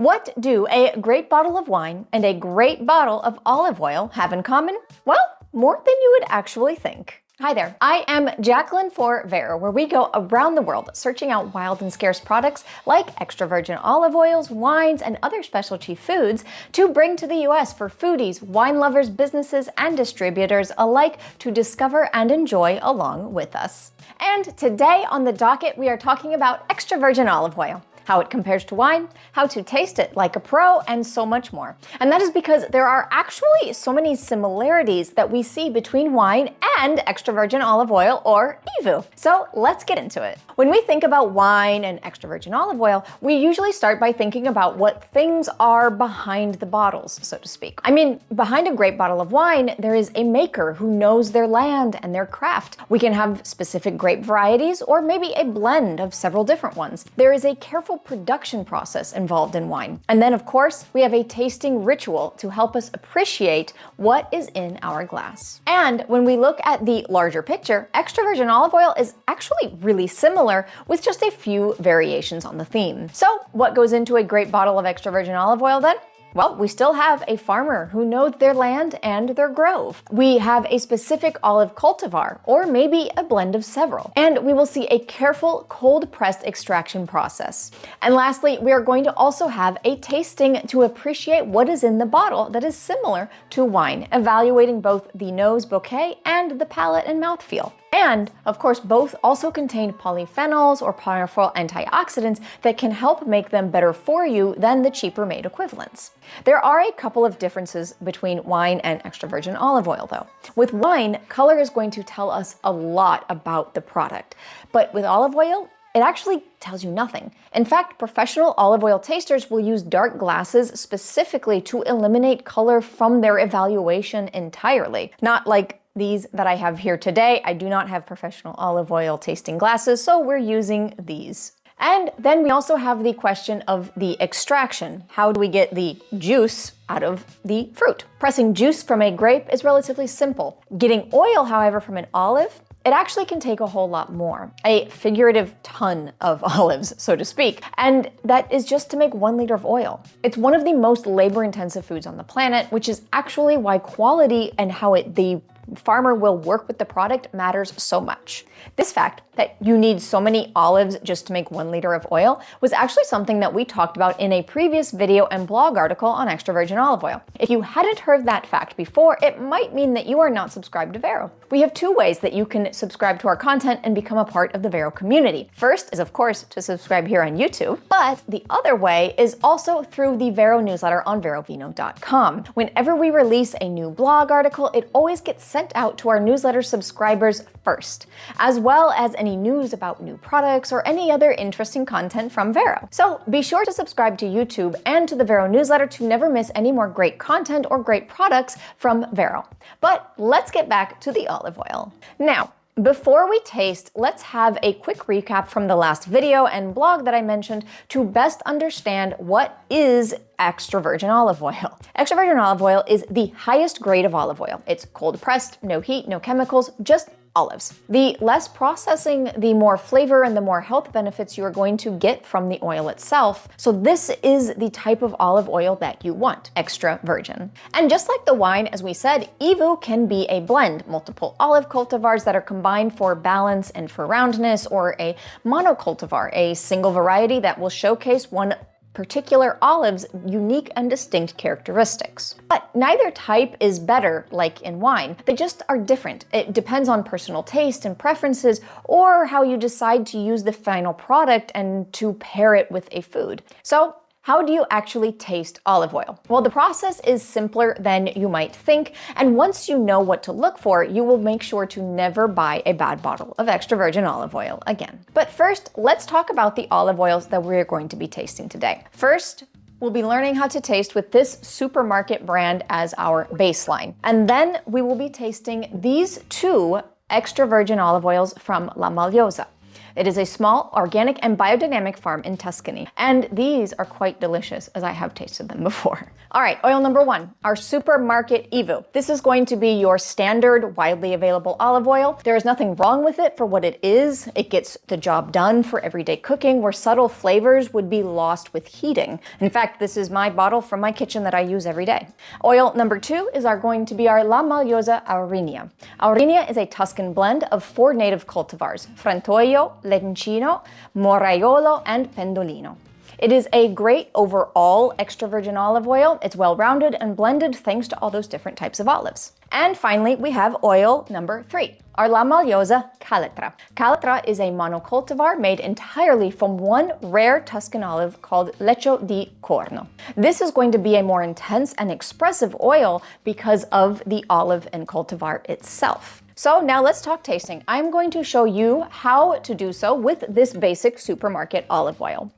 What do a great bottle of wine and a great bottle of olive oil have in common? Well, more than you would actually think. Hi there, I am Jacqueline for Vero, where we go around the world searching out wild and scarce products like extra virgin olive oils, wines, and other specialty foods to bring to the US for foodies, wine lovers, businesses, and distributors alike to discover and enjoy along with us. And today on the docket, we are talking about extra virgin olive oil, how it compares to wine, how to taste it like a pro, and so much more. And that is because there are actually so many similarities that we see between wine and extra virgin olive oil, or EVOO. So let's get into it. When we think about wine and extra virgin olive oil, we usually start by thinking about what things are behind the bottles, so to speak. I mean, behind a great bottle of wine, there is a maker who knows their land and their craft. We can have specific grape varieties, or maybe a blend of several different ones. There is a careful production process involved in wine. And then, of course, we have a tasting ritual to help us appreciate what is in our glass. And when we look at the larger picture, extra virgin olive oil is actually really similar with just a few variations on the theme. So, what goes into a great bottle of extra virgin olive oil then? Well, we still have a farmer who knows their land and their grove. We have a specific olive cultivar, or maybe a blend of several. And we will see a careful cold-pressed extraction process. And lastly, we are going to also have a tasting to appreciate what is in the bottle that is similar to wine, evaluating both the nose bouquet and the palate and mouthfeel. And, of course, both also contain polyphenols or powerful antioxidants that can help make them better for you than the cheaper made equivalents. There are a couple of differences between wine and extra virgin olive oil, though. With wine, color is going to tell us a lot about the product, but with olive oil, it actually tells you nothing. In fact, professional olive oil tasters will use dark glasses specifically to eliminate color from their evaluation entirely. Not like these that I have here today. I do not have professional olive oil tasting glasses, so we're using these. And then we also have the question of the extraction. How do we get the juice out of the fruit? Pressing juice from a grape is relatively simple. Getting oil, however, from an olive, it actually can take a whole lot more, a figurative ton of olives, so to speak, and that is just to make 1 liter of oil. It's one of the most labor-intensive foods on the planet, which is actually why quality and how the farmer will work with the product matters so much. This fact that you need so many olives just to make 1 liter of oil was actually something that we talked about in a previous video and blog article on extra virgin olive oil. If you hadn't heard that fact before, it might mean that you are not subscribed to Vero. We have 2 ways that you can subscribe to our content and become a part of the Vero community. First is, of course, to subscribe here on YouTube, but the other way is also through the Vero newsletter on verovino.com. Whenever we release a new blog article, it always gets sent out to our newsletter subscribers first, as well as any news about new products or any other interesting content from Vero. So be sure to subscribe to YouTube and to the Vero newsletter to never miss any more great content or great products from Vero. But let's get back to the olive oil. Now, before we taste, let's have a quick recap from the last video and blog that I mentioned to best understand what is extra virgin olive oil. Extra virgin olive oil is the highest grade of olive oil. It's cold pressed, no heat, no chemicals, just olives. The less processing, the more flavor and the more health benefits you are going to get from the oil itself. So this is the type of olive oil that you want, extra virgin. And just like the wine, as we said, EVOO can be a blend, multiple olive cultivars that are combined for balance and for roundness, or a monocultivar, a single variety that will showcase one particular olive's unique and distinct characteristics. But neither type is better, like in wine. They just are different. It depends on personal taste and preferences, or how you decide to use the final product and to pair it with a food. So, how do you actually taste olive oil? Well, the process is simpler than you might think, and once you know what to look for, you will make sure to never buy a bad bottle of extra virgin olive oil again. But first, let's talk about the olive oils that we're going to be tasting today. First, we'll be learning how to taste with this supermarket brand as our baseline. And then we will be tasting these 2 extra virgin olive oils from La Maliosa. It is a small, organic, and biodynamic farm in Tuscany. And these are quite delicious, as I have tasted them before. All right, oil number 1, our supermarket EVOO. This is going to be your standard, widely available olive oil. There is nothing wrong with it for what it is. It gets the job done for everyday cooking, where subtle flavors would be lost with heating. In fact, this is my bottle from my kitchen that I use every day. Oil number 2 is going to be our La Maliosa Aurinia. Aurinia is a Tuscan blend of 4 native cultivars: Frantoio, Lencino, Moraiolo, and Pendolino. It is a great overall extra virgin olive oil. It's well-rounded and blended thanks to all those different types of olives. And finally, we have oil number 3, our La Maliosa Caletra. Caletra is a monocultivar made entirely from one rare Tuscan olive called Lecco di Corno. This is going to be a more intense and expressive oil because of the olive and cultivar itself. So now let's talk tasting. I'm going to show you how to do so with this basic supermarket olive oil.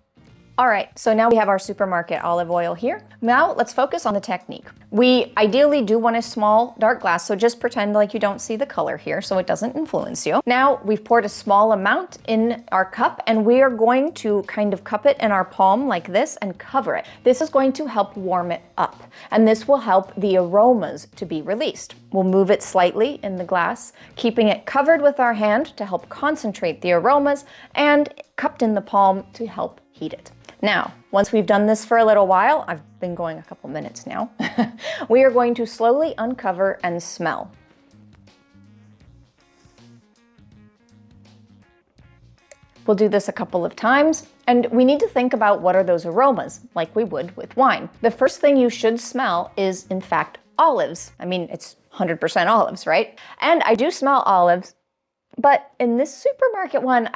All right, so now we have our supermarket olive oil here. Now let's focus on the technique. We ideally do want a small dark glass, so just pretend like you don't see the color here so it doesn't influence you. Now we've poured a small amount in our cup and we are going to kind of cup it in our palm like this and cover it. This is going to help warm it up, and this will help the aromas to be released. We'll move it slightly in the glass, keeping it covered with our hand to help concentrate the aromas and cupped in the palm to help heat it. Now, once we've done this for a little while, I've been going a couple minutes now, we are going to slowly uncover and smell. We'll do this a couple of times, and we need to think about what are those aromas, like we would with wine. The first thing you should smell is, in fact, olives. I mean, it's 100% olives, right? And I do smell olives, but in this supermarket one,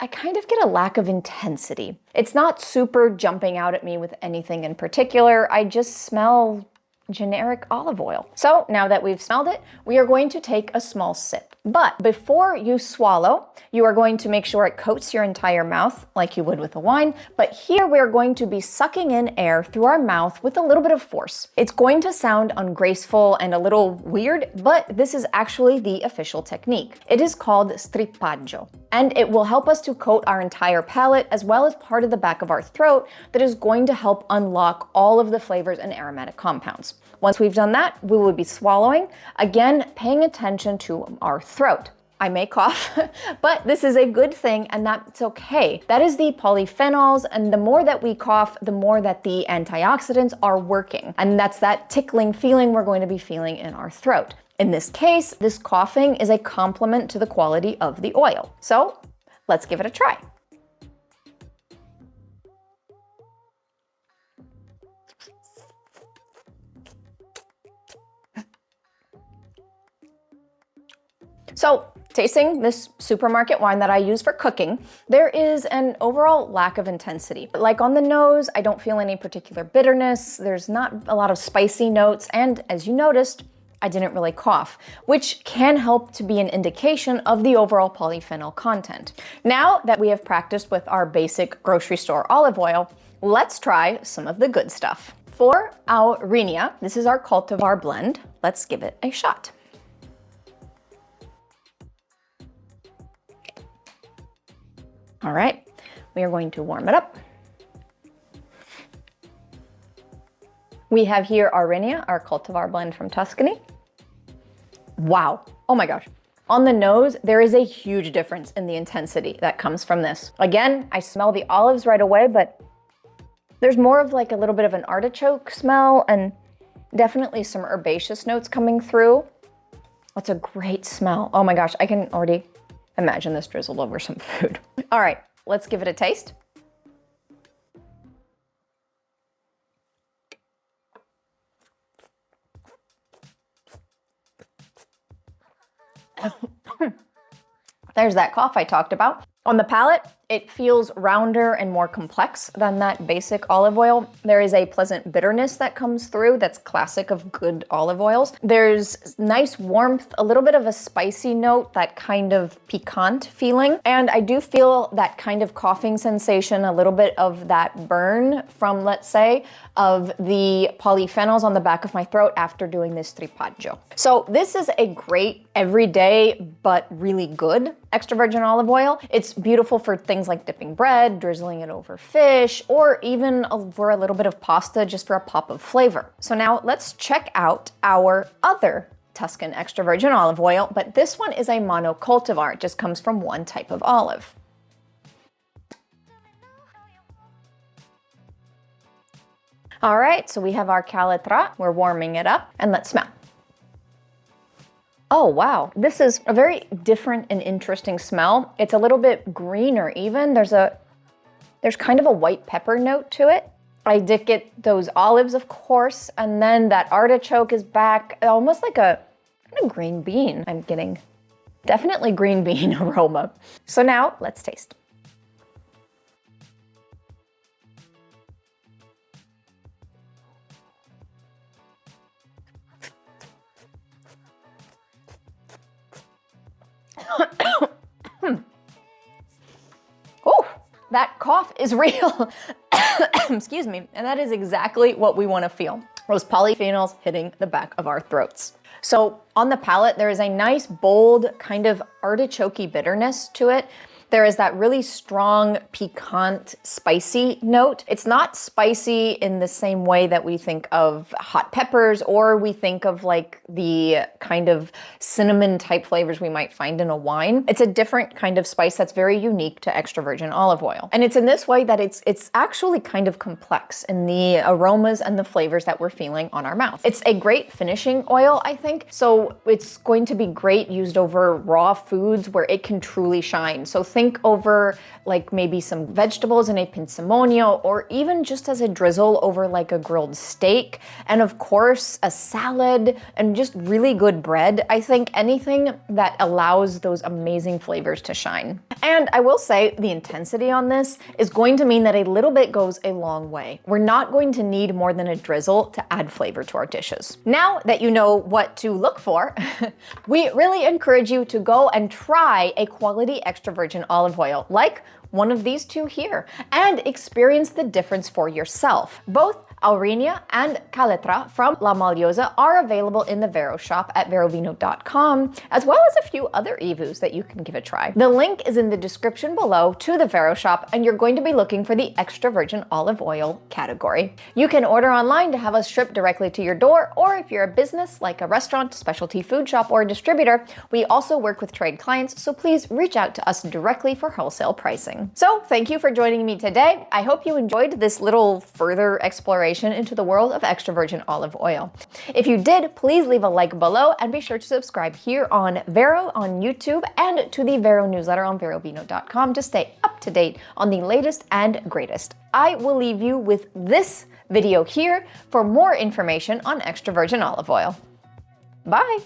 I kind of get a lack of intensity. It's not super jumping out at me with anything in particular. I just smell generic olive oil. So now that we've smelled it, we are going to take a small sip. But before you swallow, you are going to make sure it coats your entire mouth like you would with a wine. But here we are going to be sucking in air through our mouth with a little bit of force. It's going to sound ungraceful and a little weird, but this is actually the official technique. It is called strippaggio, and it will help us to coat our entire palate as well as part of the back of our throat that is going to help unlock all of the flavors and aromatic compounds. Once we've done that, we will be swallowing, again, paying attention to our throat. I may cough, but this is a good thing and that's okay. That is the polyphenols, and the more that we cough, the more that the antioxidants are working. And that's that tickling feeling we're going to be feeling in our throat. In this case, this coughing is a complement to the quality of the oil. So let's give it a try. So, tasting this supermarket wine that I use for cooking, there is an overall lack of intensity. Like on the nose, I don't feel any particular bitterness, there's not a lot of spicy notes, and as you noticed, I didn't really cough, which can help to be an indication of the overall polyphenol content. Now that we have practiced with our basic grocery store olive oil, let's try some of the good stuff. For Aurinia, this is our cultivar blend. Let's give it a shot. All right, we are going to warm it up. We have here Aurinia, our cultivar blend from Tuscany. Wow, oh my gosh. On the nose, there is a huge difference in the intensity that comes from this. Again, I smell the olives right away, but there's more of like a little bit of an artichoke smell and definitely some herbaceous notes coming through. That's a great smell. Oh my gosh, I can already imagine this drizzled over some food. All right, let's give it a taste. There's that cough I talked about. On the palate, it feels rounder and more complex than that basic olive oil. There is a pleasant bitterness that comes through that's classic of good olive oils. There's nice warmth, a little bit of a spicy note, that kind of piquant feeling. And I do feel that kind of coughing sensation, a little bit of that burn from, let's say, of the polyphenols on the back of my throat after doing this strippaggio. So this is a great everyday, but really good extra virgin olive oil. It's beautiful for things like dipping bread, drizzling it over fish, or even for a little bit of pasta just for a pop of flavor. So now let's check out our other Tuscan extra virgin olive oil, but this one is a monocultivar. It just comes from one type of olive. All right, so we have our Caletra. We're warming it up, and let's smell. Oh, wow. This is a very different and interesting smell. It's a little bit greener even. There's kind of a white pepper note to it. I did get those olives, of course, and then that artichoke is back, almost like a kind of green bean. I'm getting definitely green bean aroma. So now let's taste. Oh, that cough is real. Excuse me. And that is exactly what we want to feel. Those polyphenols hitting the back of our throats. So on the palate, there is a nice, bold, kind of artichoke-y bitterness to it. There is that really strong, piquant, spicy note. It's not spicy in the same way that we think of hot peppers, or we think of like the kind of cinnamon type flavors we might find in a wine. It's a different kind of spice that's very unique to extra virgin olive oil. And it's in this way that it's actually kind of complex in the aromas and the flavors that we're feeling on our mouth. It's a great finishing oil, I think. So it's going to be great used over raw foods where it can truly shine. So think over like maybe some vegetables in a pinzimonio, or even just as a drizzle over like a grilled steak. And of course, a salad and just really good bread. I think anything that allows those amazing flavors to shine. And I will say the intensity on this is going to mean that a little bit goes a long way. We're not going to need more than a drizzle to add flavor to our dishes. Now that you know what to look for, we really encourage you to go and try a quality extra virgin olive oil like one of these two here and experience the difference for yourself. Both Aurinia and Caletra from La Maliosa are available in the Vero shop at verovino.com, as well as a few other EVOOs that you can give a try. The link is in the description below to the Vero shop, and you're going to be looking for the extra virgin olive oil category. You can order online to have us shipped directly to your door, or if you're a business like a restaurant, specialty food shop, or a distributor, we also work with trade clients, so please reach out to us directly for wholesale pricing. So thank you for joining me today. I hope you enjoyed this little further exploration into the world of extra virgin olive oil. If you did, please leave a like below and be sure to subscribe here on Vero on YouTube and to the Vero newsletter on verovino.com to stay up to date on the latest and greatest. I will leave you with this video here for more information on extra virgin olive oil. Bye!